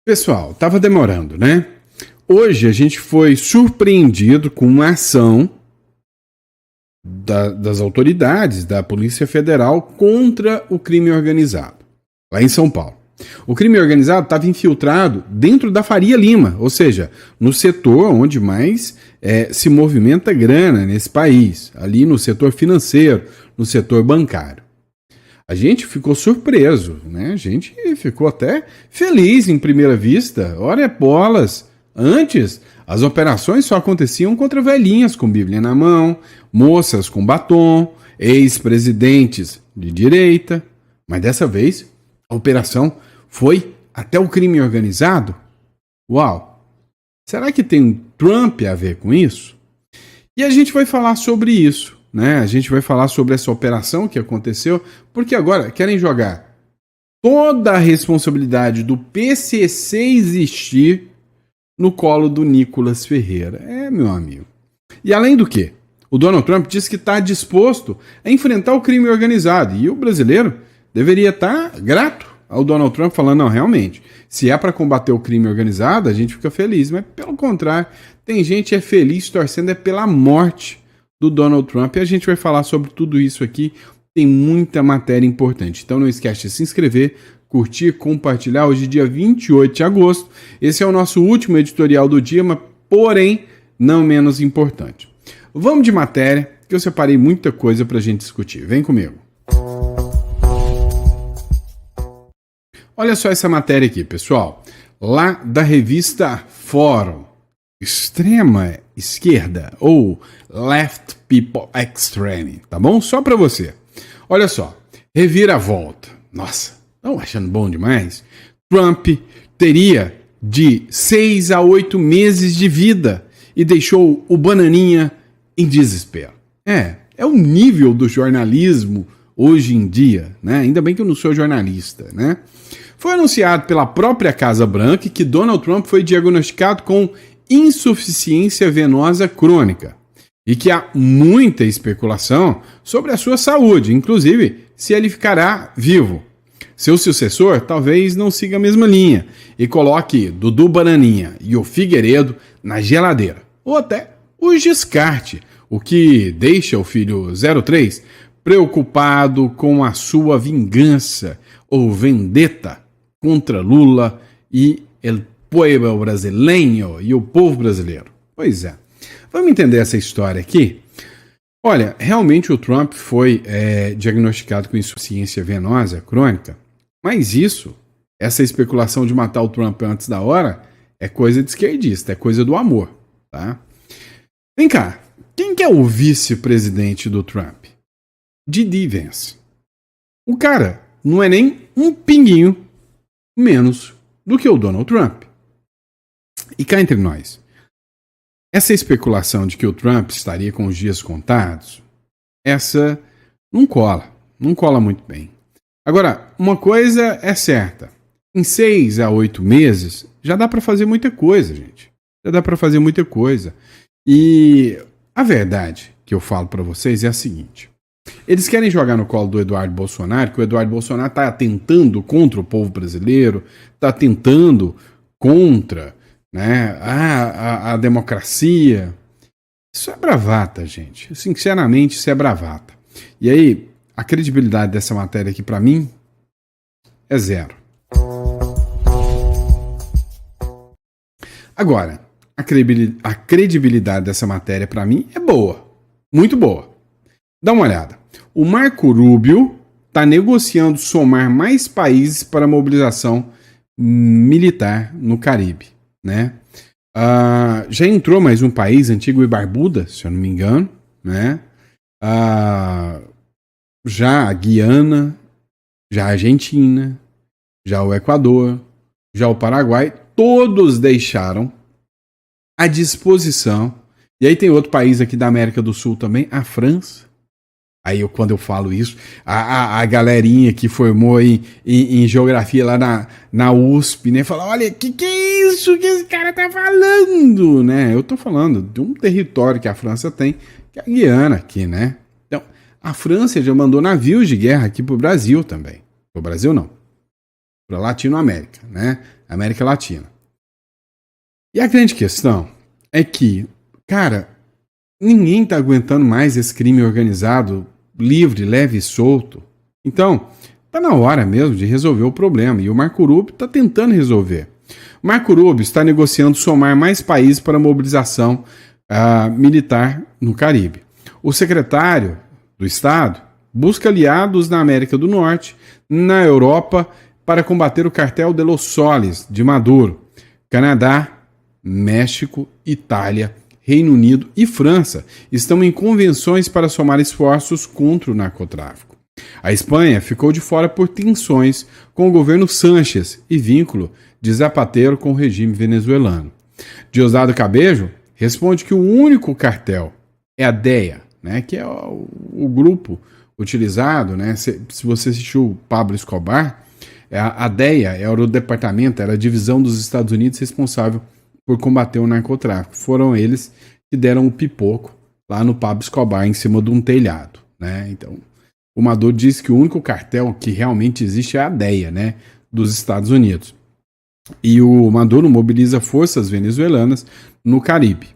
Pessoal, estava demorando, né? Hoje a gente foi surpreendido com uma ação das autoridades da Polícia Federal contra o crime organizado, lá em São Paulo. O crime organizado estava infiltrado dentro da Faria Lima, ou seja, no setor onde mais se movimenta grana nesse país, ali no setor financeiro, no setor bancário. A gente ficou surpreso, né? A gente ficou até feliz em primeira vista. Ora é bolas! Antes, as operações só aconteciam contra velhinhas com Bíblia na mão, moças com batom, ex-presidentes de direita. Mas dessa vez, a operação foi até o crime organizado? Uau! Será que tem Trump a ver com isso? E a gente vai falar sobre isso. Né? A gente vai falar sobre essa operação que aconteceu, porque agora querem jogar toda a responsabilidade do PCC existir no colo do Nicolas Ferreira. Meu amigo. E além do que, o Donald Trump disse que está disposto a enfrentar o crime organizado, e o brasileiro deveria estar grato ao Donald Trump, falando, não, realmente, se é para combater o crime organizado, a gente fica feliz, mas pelo contrário, tem gente que é feliz torcendo pela morte do Donald Trump, e a gente vai falar sobre tudo isso aqui. Tem muita matéria importante, então não esquece de se inscrever, curtir, compartilhar. Hoje dia 28 de agosto, esse é o nosso último editorial do dia, mas porém não menos importante. Vamos de matéria, que eu separei muita coisa para a gente discutir, vem comigo. Olha só essa matéria aqui, pessoal, lá da revista Fórum, extrema esquerda ou Left People Extreme, tá bom? Só pra você. Olha só, reviravolta. Nossa, estão achando bom demais? Trump teria de 6 a 8 meses de vida e deixou o Bananinha em desespero. É o nível do jornalismo hoje em dia, né? Ainda bem que eu não sou jornalista, né? Foi anunciado pela própria Casa Branca que Donald Trump foi diagnosticado com insuficiência venosa crônica e que há muita especulação sobre a sua saúde, inclusive se ele ficará vivo. Seu sucessor talvez não siga a mesma linha e coloque Dudu Bananinha e o Figueiredo na geladeira, ou até o descarte, o que deixa o filho 03 preocupado com a sua vingança ou vendetta contra Lula e el povo brasileiro e o povo brasileiro. Pois é. Vamos entender essa história aqui? Olha, realmente o Trump foi diagnosticado com insuficiência venosa crônica, mas essa especulação de matar o Trump antes da hora, é coisa de esquerdista, é coisa do amor, tá? Vem cá, quem que é o vice-presidente do Trump? J.D. Vance. O cara não é nem um pinguinho menos do que o Donald Trump. E cá entre nós, essa especulação de que o Trump estaria com os dias contados, essa não cola muito bem. Agora, uma coisa é certa, em 6 a 8 meses já dá para fazer muita coisa, gente. Já dá para fazer muita coisa. E a verdade que eu falo para vocês é a seguinte: eles querem jogar no colo do Eduardo Bolsonaro, que o Eduardo Bolsonaro está atentando contra o povo brasileiro, está atentando contra, né, a democracia. Isso é bravata, gente. Sinceramente, isso é bravata. E aí, a credibilidade dessa matéria aqui, para mim, é zero. Agora, a credibilidade dessa matéria, para mim, é boa. Muito boa. Dá uma olhada. O Marco Rubio está negociando somar mais países para a mobilização militar no Caribe, né? Já entrou mais um país, Antigua e Barbuda, se eu não me engano, né? Já a Guiana, já a Argentina, já o Equador, já o Paraguai, todos deixaram à disposição. E aí tem outro país aqui da América do Sul também, a França. Aí quando eu falo isso, a galerinha que formou em geografia lá na USP, né, fala, olha, que é isso que esse cara tá falando, né? Eu tô falando de um território que a França tem, que é a Guiana aqui, né? Então, a França já mandou navios de guerra aqui pro Brasil também. Pro Brasil não, pra Latinoamérica, né? América Latina. E a grande questão é que, cara, ninguém tá aguentando mais esse crime organizado livre, leve e solto. Então, tá na hora mesmo de resolver o problema. E o Marco Rubio tá tentando resolver. O Marco Rubio está negociando somar mais países para a mobilização militar no Caribe. O secretário do Estado busca aliados na América do Norte, na Europa, para combater o cartel de Los Soles de Maduro. Canadá, México, Itália, Reino Unido e França estão em convenções para somar esforços contra o narcotráfico. A Espanha ficou de fora por tensões com o governo Sánchez e vínculo de Zapatero com o regime venezuelano. Diosdado Cabejo responde que o único cartel é a DEA, né, que é o grupo utilizado, né, se você assistiu Pablo Escobar, a DEA era o departamento, era a divisão dos Estados Unidos responsável por combater o narcotráfico. Foram eles que deram o pipoco lá no Pablo Escobar, em cima de um telhado, né? Então, o Maduro diz que o único cartel que realmente existe é a DEA, né, dos Estados Unidos. E o Maduro mobiliza forças venezuelanas no Caribe.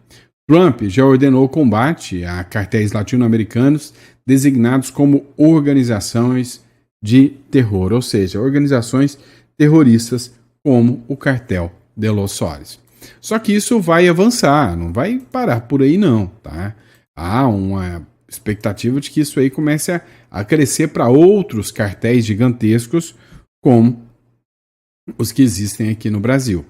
Trump já ordenou o combate a cartéis latino-americanos designados como organizações de terror, ou seja, organizações terroristas como o cartel de Los Soles. Só que isso vai avançar, não vai parar por aí não, tá? Há uma expectativa de que isso aí comece a crescer para outros cartéis gigantescos como os que existem aqui no Brasil.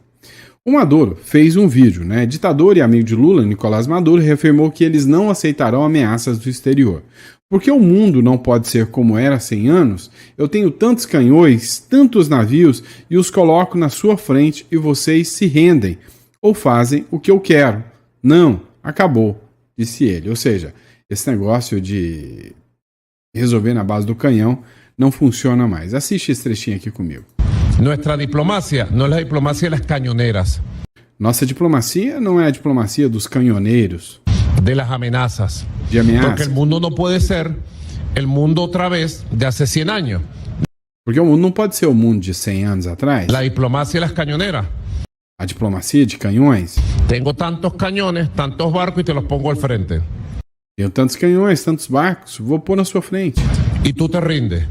O Maduro fez um vídeo, né? Ditador e amigo de Lula, Nicolás Maduro, reafirmou que eles não aceitarão ameaças do exterior. Porque o mundo não pode ser como era há 100 anos, eu tenho tantos canhões, tantos navios e os coloco na sua frente e vocês se rendem ou fazem o que eu quero. Não, acabou, disse ele. Ou seja, esse negócio de resolver na base do canhão não funciona mais. Assiste esse trechinho aqui comigo. Nuestra diplomacia no es la diplomacia de las cañoneras. Nossa diplomacia não é a diplomacia dos canhoneiros. De las amenazas. De ameaças. Porque el mundo no puede ser el mundo otra vez de hace 100 años. Porque o mundo não pode ser o mundo de 100 anos atrás. La diplomacia de las cañoneras. A diplomacia de canhões. Tengo tantos cañones, tantos barcos y te los pongo al frente. Tenho tantos canhões, tantos barcos, vou pôr na sua frente. Y tú te rindes.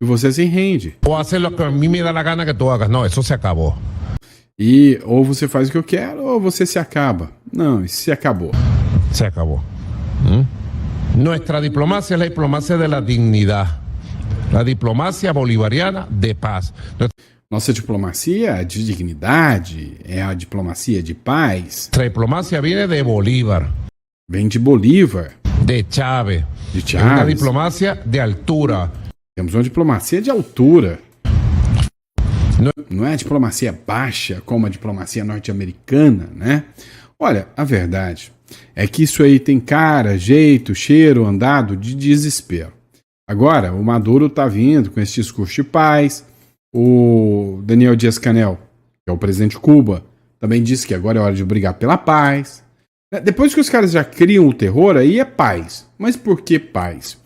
E você se rende. O haces lo que a mí me da la gana que tú hagas. No, eso se acabó. E ou você faz o que eu quero, ou você se acaba. Não, isso se acabou. Se acabó. Nuestra diplomacia es la diplomacia de la dignidad. La diplomacia bolivariana de paz. Nossa diplomacia é de dignidade, é a diplomacia de paz. Nuestra diplomacia viene de Bolívar. Vem de Bolívar. De Chávez. De Es una Chávez. diplomacia de altura. Temos uma diplomacia de altura. Não é a diplomacia baixa como a diplomacia norte-americana, né? Olha, a verdade é que isso aí tem cara, jeito, cheiro, andado de desespero. Agora, o Maduro tá vindo com esse discurso de paz. O Daniel Dias-Canel, que é o presidente de Cuba, também disse que agora é hora de brigar pela paz. Depois que os caras já criam o terror, aí é paz. Mas por que paz?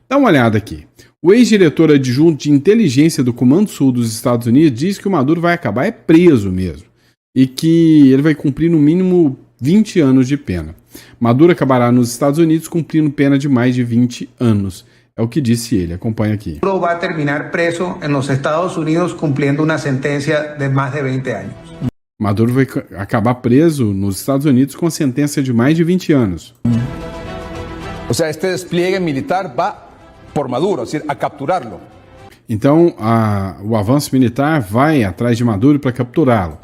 Dá uma olhada aqui. O ex-diretor adjunto de inteligência do Comando Sul dos Estados Unidos diz que o Maduro vai acabar preso mesmo. E que ele vai cumprir no mínimo 20 anos de pena. Maduro acabará nos Estados Unidos cumprindo pena de mais de 20 anos. É o que disse ele. Acompanha aqui. Maduro vai terminar preso nos Estados Unidos cumprindo uma sentença de mais de 20 anos. Maduro vai acabar preso nos Estados Unidos com sentença de mais de 20 anos. O sea, este despliegue militar va por Maduro, es decir, a capturarlo. Então, o avanço militar vai atrás de Maduro para capturá-lo.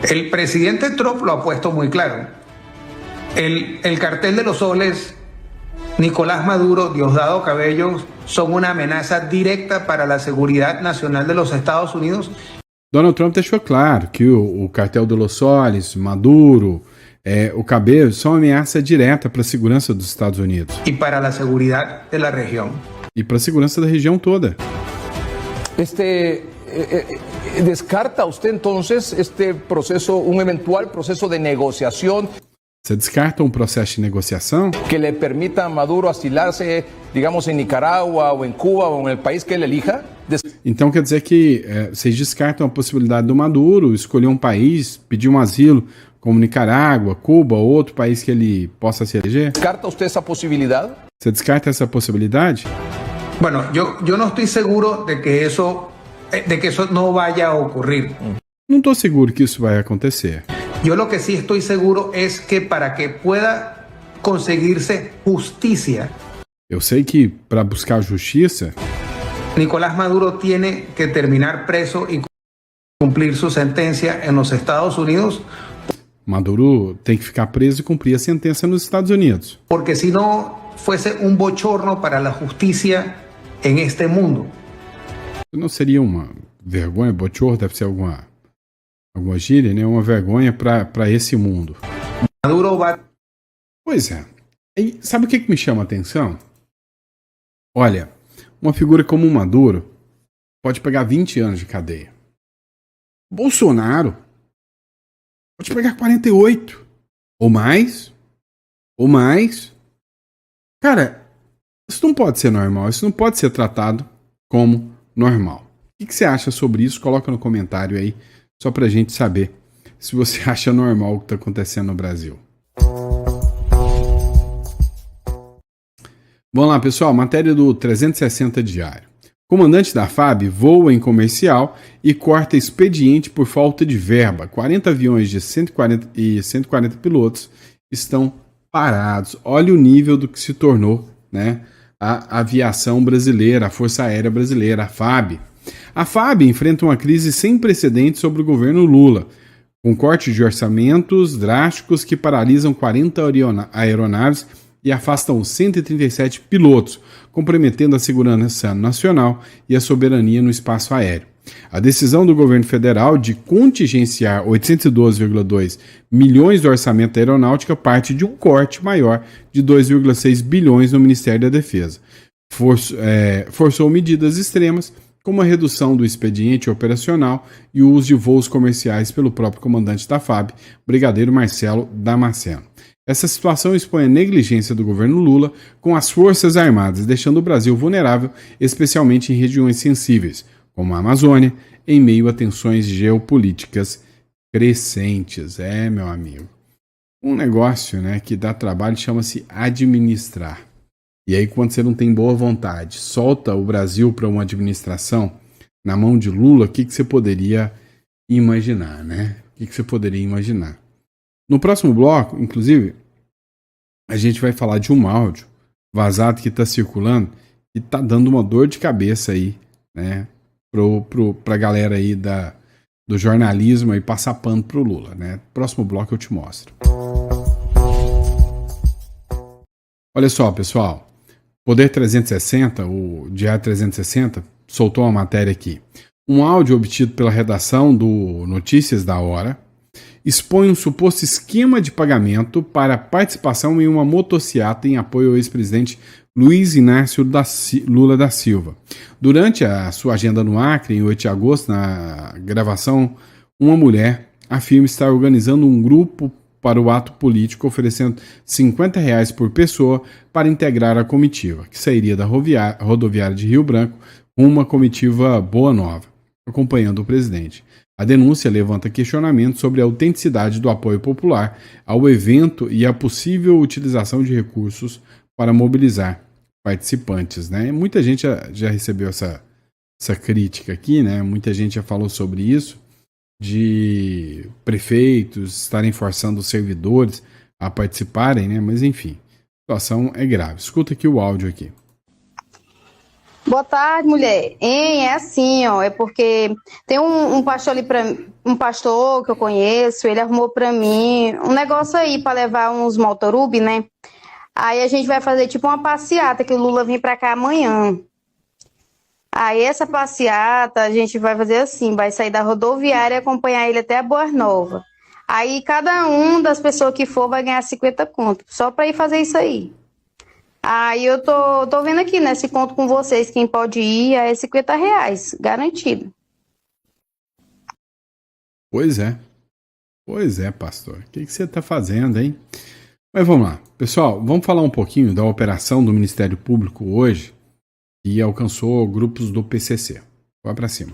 El presidente Trump lo ha puesto muy claro. El cartel de los soles, Nicolás Maduro, Diosdado Cabello, son una amenaza directa para la seguridad nacional de los Estados Unidos. Donald Trump deixou claro que o cartel de Los Soles, Maduro, o Cabello são ameaça direta para a segurança dos Estados Unidos. Y para la seguridad de la región. E para a segurança da região toda. ¿Descarta usted entonces este proceso, un eventual proceso de negociación? Você descarta um processo de negociação Que le permita a Maduro asilarse, digamos, en Nicaragua o en Cuba o en el país que él elija? Então quer dizer que vocês descartam a possibilidade do Maduro escolher um país, pedir um asilo, como Nicarágua, Cuba, ou outro país que ele possa se eleger? ¿Descarta usted esa posibilidad? Você descarta essa possibilidade? Bueno, yo no estoy seguro de que eso no vaya a ocurrir. Não estou seguro que isso vai acontecer. Yo lo que sí estoy seguro es que para que pueda conseguirse justicia, Eu sei que para buscar justiça, Nicolás Maduro tiene que terminar preso y cumplir su sentencia en los Estados Unidos, Maduro tem que ficar preso e cumprir a sentença nos Estados Unidos. porque si no fuese un bochorno para la justicia en este mundo. Não seria uma vergonha? Bochorno deve ser alguma gíria, né? Uma vergonha para esse mundo. Maduro va. Pois é. E sabe o que me chama a atenção? Olha, uma figura como o Maduro pode pegar 20 anos de cadeia. Bolsonaro pode pegar 48. Ou mais. Ou mais. Cara, isso não pode ser normal. Isso não pode ser tratado como normal. O que você acha sobre isso? Coloca no comentário aí, só pra gente saber se você acha normal o que tá acontecendo no Brasil. Vamos lá, pessoal. Matéria do 360 Diário. Comandante da FAB voa em comercial e corta expediente por falta de verba. 40 aviões de 140 pilotos estão parados. Olha o nível do que se tornou, né, a aviação brasileira, a Força Aérea Brasileira, a FAB. A FAB enfrenta uma crise sem precedentes sobre o governo Lula, com corte de orçamentos drásticos que paralisam 40 aeronaves e afastam 137 pilotos, comprometendo a segurança nacional e a soberania no espaço aéreo. A decisão do governo federal de contingenciar 812,2 milhões do orçamento da aeronáutica parte de um corte maior de 2,6 bilhões no Ministério da Defesa. Forçou medidas extremas, como a redução do expediente operacional e o uso de voos comerciais pelo próprio comandante da FAB, Brigadeiro Marcelo Damasceno. Essa situação expõe a negligência do governo Lula com as Forças Armadas, deixando o Brasil vulnerável, especialmente em regiões sensíveis, como a Amazônia, em meio a tensões geopolíticas crescentes. Meu amigo. Um negócio, né, que dá trabalho chama-se administrar. E aí, quando você não tem boa vontade, solta o Brasil para uma administração na mão de Lula, o que você poderia imaginar, né? O que você poderia imaginar? No próximo bloco, inclusive, a gente vai falar de um áudio vazado que está circulando e está dando uma dor de cabeça aí, né, pra galera aí do jornalismo aí passar pano pro Lula, né? Próximo bloco eu te mostro. Olha só, pessoal, Poder 360, o Diário 360, soltou uma matéria aqui. Um áudio obtido pela redação do Notícias da Hora expõe um suposto esquema de pagamento para participação em uma motociata em apoio ao ex-presidente Luiz Inácio Lula da Silva. Durante a sua agenda no Acre, em 8 de agosto, na gravação, uma mulher afirma estar organizando um grupo para o ato político, oferecendo R$50 por pessoa para integrar a comitiva, que sairia da rodoviária de Rio Branco rumo à comitiva Boa Nova, acompanhando o presidente. A denúncia levanta questionamentos sobre a autenticidade do apoio popular ao evento e a possível utilização de recursos para mobilizar participantes, né? Muita gente já recebeu essa crítica aqui, né? Muita gente já falou sobre isso, de prefeitos estarem forçando os servidores a participarem, né? Mas enfim, a situação é grave. Escuta aqui o áudio aqui. Boa tarde, mulher. É assim, ó, é porque tem um pastor ali um pastor que eu conheço, ele arrumou pra mim um negócio aí pra levar uns motorub, né? Aí a gente vai fazer tipo uma passeata, que o Lula vem pra cá amanhã. Aí essa passeata a gente vai fazer assim, vai sair da rodoviária e acompanhar ele até a Boa Nova. Aí cada um das pessoas que for vai ganhar 50 conto, só pra ir fazer isso aí. Aí eu tô vendo aqui, né, se conto com vocês, quem pode ir, é R$50, garantido. Pois é, pastor. O que você tá fazendo, hein? Mas vamos lá. Pessoal, vamos falar um pouquinho da operação do Ministério Público hoje, que alcançou grupos do PCC. Vai pra cima.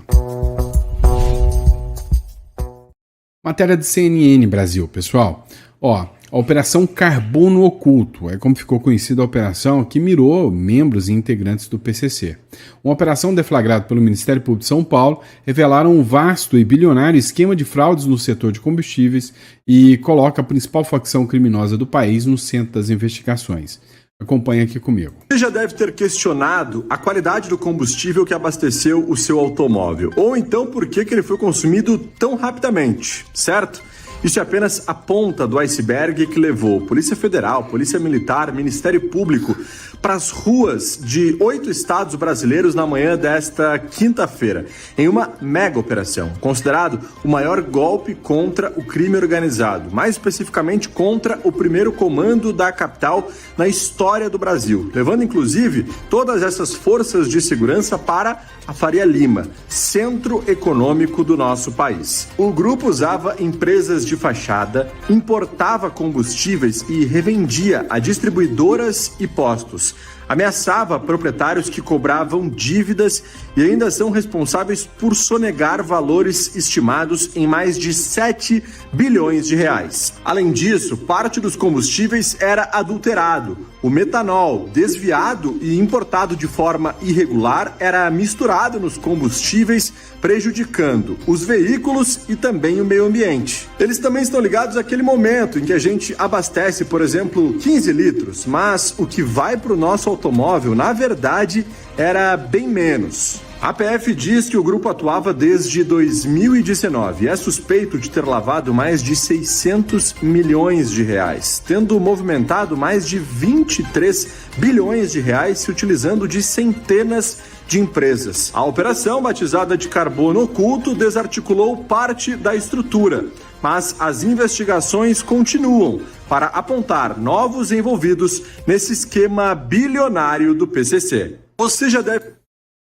Matéria de CNN Brasil, pessoal. Ó, a Operação Carbono Oculto é como ficou conhecida a operação que mirou membros e integrantes do PCC. Uma operação deflagrada pelo Ministério Público de São Paulo revelaram um vasto e bilionário esquema de fraudes no setor de combustíveis e coloca a principal facção criminosa do país no centro das investigações. Acompanhe aqui comigo. Você já deve ter questionado a qualidade do combustível que abasteceu o seu automóvel, ou então por que ele foi consumido tão rapidamente, certo? Isso é apenas a ponta do iceberg que levou Polícia Federal, Polícia Militar, Ministério Público para as ruas de 8 estados brasileiros na manhã desta quinta-feira, em uma mega operação, considerado o maior golpe contra o crime organizado, mais especificamente contra o primeiro comando da capital na história do Brasil, levando inclusive todas essas forças de segurança para a Faria Lima, centro econômico do nosso país. O grupo usava empresas de fachada, importava combustíveis e revendia a distribuidoras e postos. Ameaçava proprietários que cobravam dívidas e ainda são responsáveis por sonegar valores estimados em mais de 7 bilhões de reais. Além disso, parte dos combustíveis era adulterado. O metanol, desviado e importado de forma irregular, era misturado nos combustíveis, prejudicando os veículos e também o meio ambiente. Eles também estão ligados àquele momento em que a gente abastece, por exemplo, 15 litros, mas o que vai para o nosso automóvel, na verdade, era bem menos. A PF diz que o grupo atuava desde 2019 e é suspeito de ter lavado mais de 600 milhões de reais, tendo movimentado mais de 23 bilhões de reais se utilizando de centenas de empresas. A operação, batizada de Carbono Oculto, desarticulou parte da estrutura, mas as investigações continuam para apontar novos envolvidos nesse esquema bilionário do PCC. Você já deve...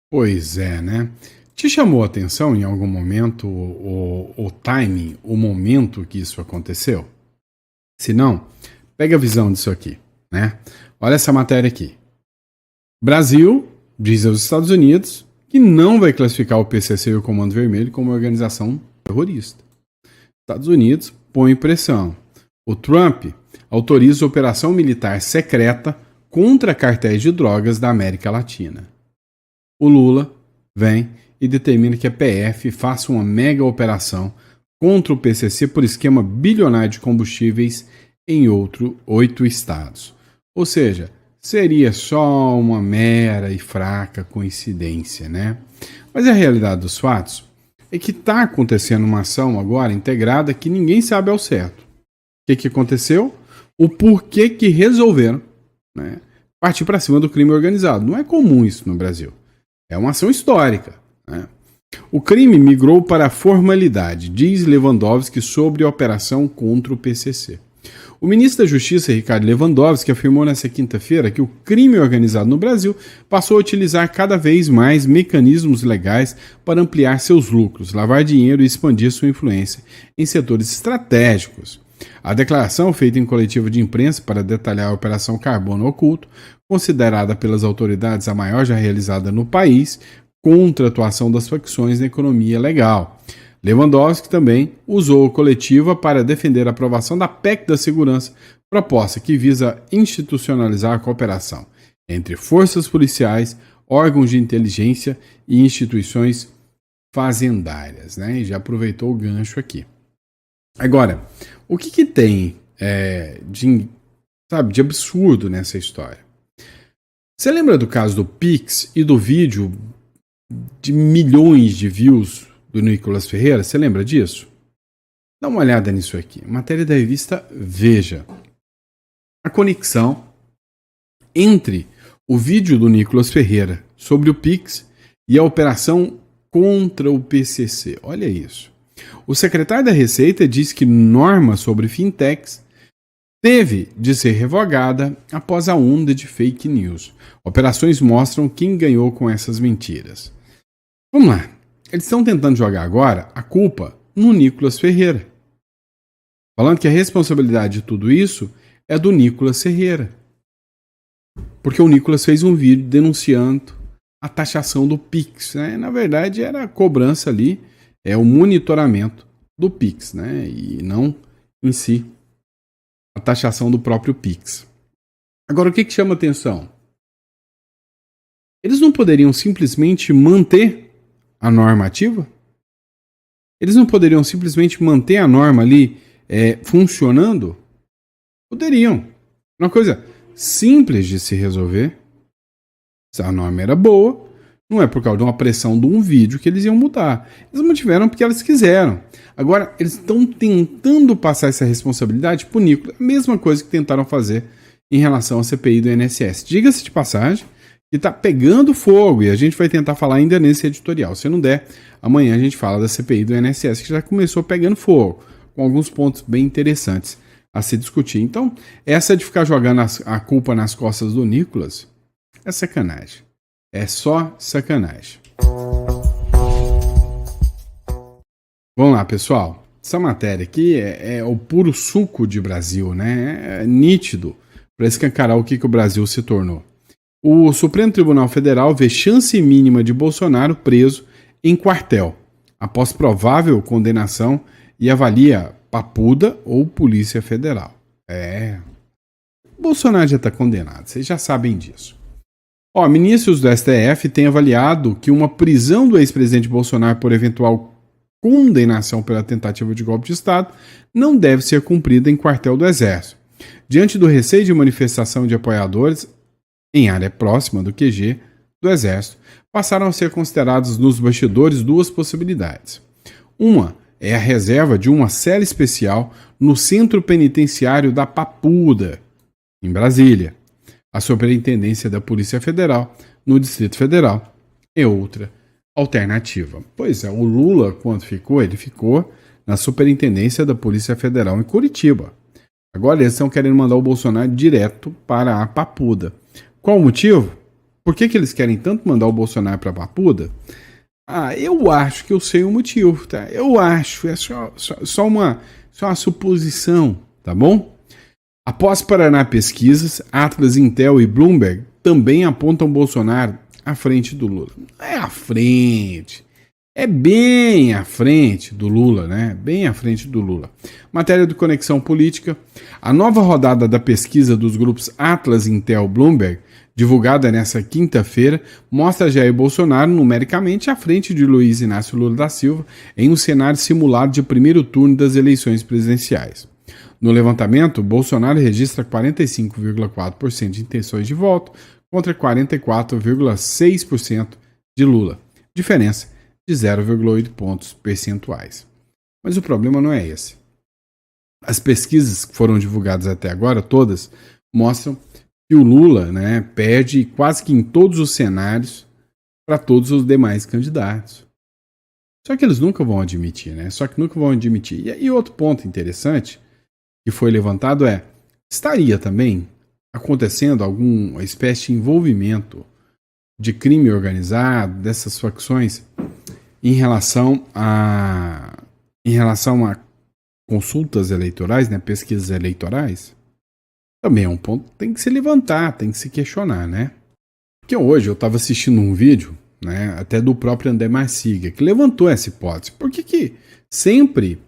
Pois é, né? Te chamou a atenção em algum momento o timing, o momento que isso aconteceu? Se não, pega a visão disso aqui, né? Olha essa matéria aqui. Brasil diz aos Estados Unidos que não vai classificar o PCC e o Comando Vermelho como organização terrorista. Estados Unidos põe pressão. O Trump autoriza operação militar secreta contra cartéis de drogas da América Latina. O Lula vem e determina que a PF faça uma mega operação contra o PCC por esquema bilionário de combustíveis em 8 estados. Ou seja, seria só uma mera e fraca coincidência, né? Mas a realidade dos fatos é que está acontecendo uma ação agora integrada que ninguém sabe ao certo. O que aconteceu? O porquê que resolveram, né, partir para cima do crime organizado. Não é comum isso no Brasil. É uma ação histórica, né? O crime migrou para a formalidade, diz Lewandowski sobre a operação contra o PCC. O ministro da Justiça, Ricardo Lewandowski, afirmou nesta quinta-feira que o crime organizado no Brasil passou a utilizar cada vez mais mecanismos legais para ampliar seus lucros, lavar dinheiro e expandir sua influência em setores estratégicos. A declaração, feita em coletiva de imprensa para detalhar a Operação Carbono Oculto, considerada pelas autoridades a maior já realizada no país, contra a atuação das facções na economia legal. Lewandowski também usou a coletiva para defender a aprovação da PEC da Segurança, proposta que visa institucionalizar a cooperação entre forças policiais, órgãos de inteligência e instituições fazendárias, né? E já aproveitou o gancho aqui. Agora, o que tem de absurdo nessa história? Você lembra do caso do Pix e do vídeo de milhões de views do Nicolas Ferreira? Você lembra disso? Dá uma olhada nisso aqui. Matéria da revista Veja. A conexão entre o vídeo do Nicolas Ferreira sobre o Pix e a operação contra o PCC. Olha isso. O secretário da Receita diz que norma sobre fintechs teve de ser revogada após a onda de fake news. Operações mostram quem ganhou com essas mentiras. Vamos lá. Eles estão tentando jogar agora a culpa no Nicolas Ferreira. Falando que a responsabilidade de tudo isso é do Nicolas Ferreira. Porque o Nicolas fez um vídeo denunciando a taxação do Pix, né? Na verdade, era a cobrança ali, o monitoramento do Pix, né? E não em si a taxação do próprio Pix. Agora, o que chama atenção? Eles não poderiam simplesmente manter a norma ativa? Eles não poderiam simplesmente manter a norma ali funcionando? Poderiam. Uma coisa simples de se resolver. Se a norma era boa, não é por causa de uma pressão de um vídeo que eles iam mudar. Eles mantiveram porque eles quiseram. Agora, eles estão tentando passar essa responsabilidade para o Nicolas. A mesma coisa que tentaram fazer em relação à CPI do INSS. Diga-se de passagem que está pegando fogo e a gente vai tentar falar ainda nesse editorial. Se não der, amanhã a gente fala da CPI do INSS, que já começou pegando fogo, com alguns pontos bem interessantes a se discutir. Então, essa de ficar jogando a culpa nas costas do Nicolas é sacanagem. É só sacanagem. Vamos lá, pessoal. Essa matéria aqui é o puro suco de Brasil, né? É nítido para escancarar o que o Brasil se tornou. O Supremo Tribunal Federal vê chance mínima de Bolsonaro preso em quartel, após provável condenação, e avalia Papuda ou Polícia Federal. Bolsonaro já está condenado, vocês já sabem disso. Ministros do STF têm avaliado que uma prisão do ex-presidente Bolsonaro por eventual condenação pela tentativa de golpe de Estado não deve ser cumprida em quartel do Exército. Diante do receio de manifestação de apoiadores em área próxima do QG do Exército, passaram a ser consideradas nos bastidores duas possibilidades. Uma é a reserva de uma cela especial no Centro Penitenciário da Papuda, em Brasília. A Superintendência da Polícia Federal, no Distrito Federal, é outra alternativa. Pois é, o Lula, quando ficou, ele ficou na Superintendência da Polícia Federal em Curitiba. Agora eles estão querendo mandar o Bolsonaro direto para a Papuda. Qual o motivo? Por que eles querem tanto mandar o Bolsonaro para a Papuda? Eu acho que eu sei o motivo, tá? Eu acho, é só uma suposição, tá bom? Após Paraná Pesquisas, Atlas, Intel e Bloomberg também apontam Bolsonaro à frente do Lula. É à frente. É bem à frente do Lula, né? Bem à frente do Lula. Matéria do Conexão Política. A nova rodada da pesquisa dos grupos Atlas, Intel e Bloomberg, divulgada nesta quinta-feira, mostra Jair Bolsonaro numericamente à frente de Luiz Inácio Lula da Silva em um cenário simulado de primeiro turno das eleições presidenciais. No levantamento, Bolsonaro registra 45,4% de intenções de voto contra 44,6% de Lula. Diferença de 0,8 pontos percentuais. Mas o problema não é esse. As pesquisas que foram divulgadas até agora, todas, mostram que o Lula, né, perde quase que em todos os cenários para todos os demais candidatos. Só que eles nunca vão admitir, né? E outro ponto interessante que foi levantado estaria também acontecendo alguma espécie de envolvimento de crime organizado dessas facções em relação a consultas eleitorais, né, pesquisas eleitorais? Também é um ponto que tem que se levantar, tem que se questionar, né? Porque hoje eu estava assistindo um vídeo, né, até do próprio André Marsiga, que levantou essa hipótese. Por que sempre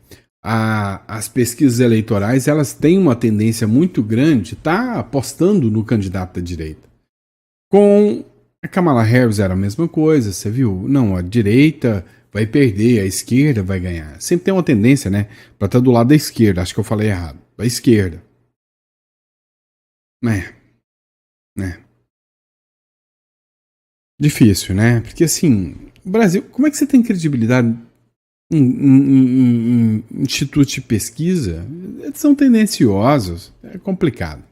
as pesquisas eleitorais elas têm uma tendência muito grande de estar apostando no candidato da direita? Com a Kamala Harris era a mesma coisa, você viu? Não, a direita vai perder, a esquerda vai ganhar. Sempre tem uma tendência, né, para estar do lado da esquerda. Acho que eu falei errado. Da esquerda. Difícil, né? Porque assim, o Brasil, como é que você tem credibilidade em institutos de pesquisa? Eles são tendenciosos, é complicado.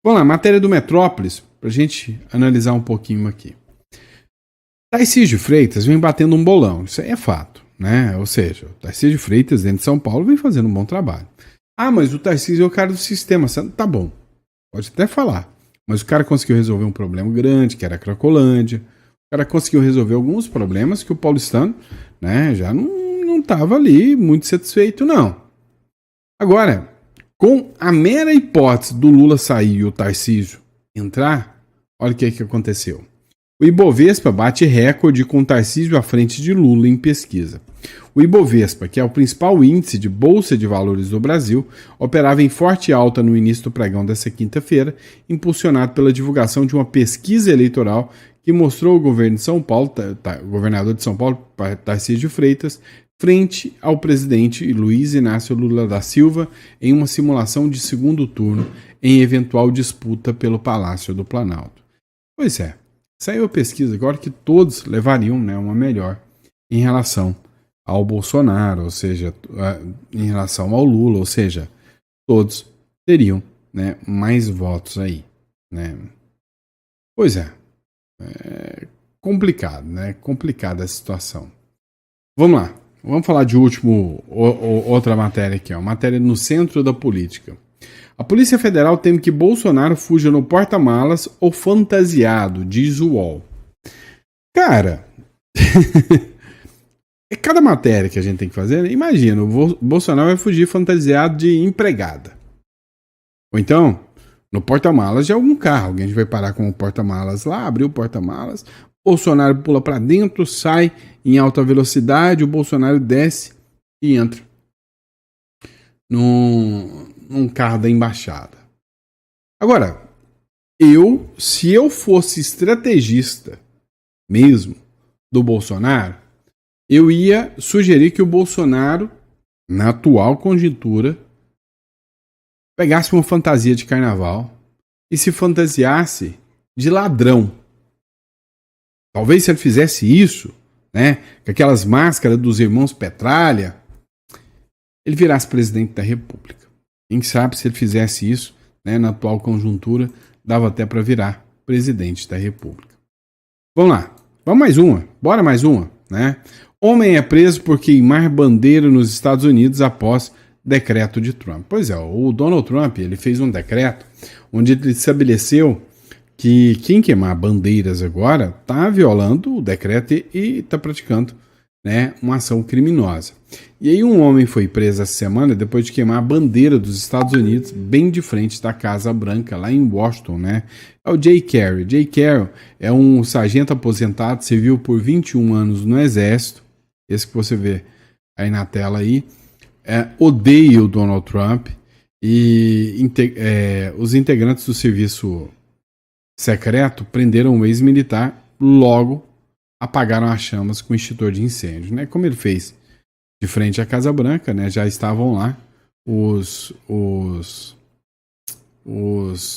Vamos lá, matéria do Metrópolis, pra gente analisar um pouquinho aqui. Tarcísio Freitas vem batendo um bolão, isso aí é fato, né? Ou seja, o Tarcísio Freitas dentro de São Paulo vem fazendo um bom trabalho. Mas o Tarcísio é o cara do sistema, tá bom, pode até falar, mas o cara conseguiu resolver um problema grande, que era a Cracolândia, o cara conseguiu resolver alguns problemas que o paulistano, né, já não estava ali muito satisfeito, não. Agora, com a mera hipótese do Lula sair e o Tarcísio entrar, olha o que aconteceu. O Ibovespa bate recorde com Tarcísio à frente de Lula em pesquisa. O Ibovespa, que é o principal índice de bolsa de valores do Brasil, operava em forte alta no início do pregão desta quinta-feira, impulsionado pela divulgação de uma pesquisa eleitoral que mostrou o governo de São Paulo, o governador de São Paulo, Tarcísio de Freitas, frente ao presidente Luiz Inácio Lula da Silva em uma simulação de segundo turno em eventual disputa pelo Palácio do Planalto. Pois é, saiu a pesquisa agora que todos levariam, né, uma melhor em relação ao Bolsonaro, ou seja, em relação ao Lula, ou seja, todos teriam, né, mais votos aí, né? Pois é, complicado, né? Complicada a situação. Vamos lá, vamos falar de outra matéria aqui, ó, matéria no centro da política. A Polícia Federal teme que Bolsonaro fuja no porta-malas ou fantasiado, diz o UOL. Cara, é cada matéria que a gente tem que fazer. Imagina, o Bolsonaro vai fugir fantasiado de empregada. Ou então, no porta-malas de algum carro. Alguém vai parar com o porta-malas lá, abrir o porta-malas. Bolsonaro pula para dentro, sai em alta velocidade. O Bolsonaro desce e entra num carro da embaixada. Agora, se eu fosse estrategista mesmo do Bolsonaro, eu ia sugerir que o Bolsonaro, na atual conjuntura, pegasse uma fantasia de carnaval e se fantasiasse de ladrão. Talvez se ele fizesse isso, né, com aquelas máscaras dos irmãos Petralha, ele virasse presidente da República. Quem sabe se ele fizesse isso, né, na atual conjuntura, dava até para virar presidente da República. Vamos lá, vamos mais uma, bora mais uma, né? Homem é preso por queimar bandeira nos Estados Unidos após decreto de Trump. Pois é, o Donald Trump, ele fez um decreto onde ele estabeleceu que quem queimar bandeiras agora está violando o decreto e está praticando, né, uma ação criminosa. E aí um homem foi preso essa semana depois de queimar a bandeira dos Estados Unidos bem de frente da Casa Branca, lá em Washington, né? É o Jay Carroll. Jay Carroll é um sargento aposentado, serviu por 21 anos no Exército, esse que você vê aí na tela aí, odeia o Donald Trump e os integrantes do serviço secreto prenderam o ex-militar, logo apagaram as chamas com o extintor de incêndio, né? Como ele fez de frente à Casa Branca, né? Já estavam lá os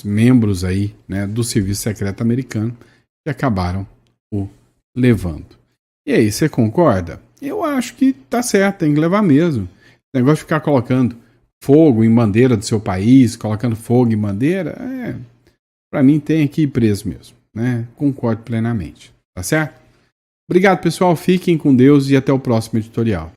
membros aí, né, do serviço secreto americano que acabaram o levando. E aí, você concorda? Eu acho que tá certo, tem que levar mesmo. O negócio de ficar colocando fogo em bandeira do seu país, colocando fogo em bandeira, pra mim tem que ir preso mesmo, né? Concordo plenamente, tá certo? Obrigado, pessoal. Fiquem com Deus e até o próximo editorial.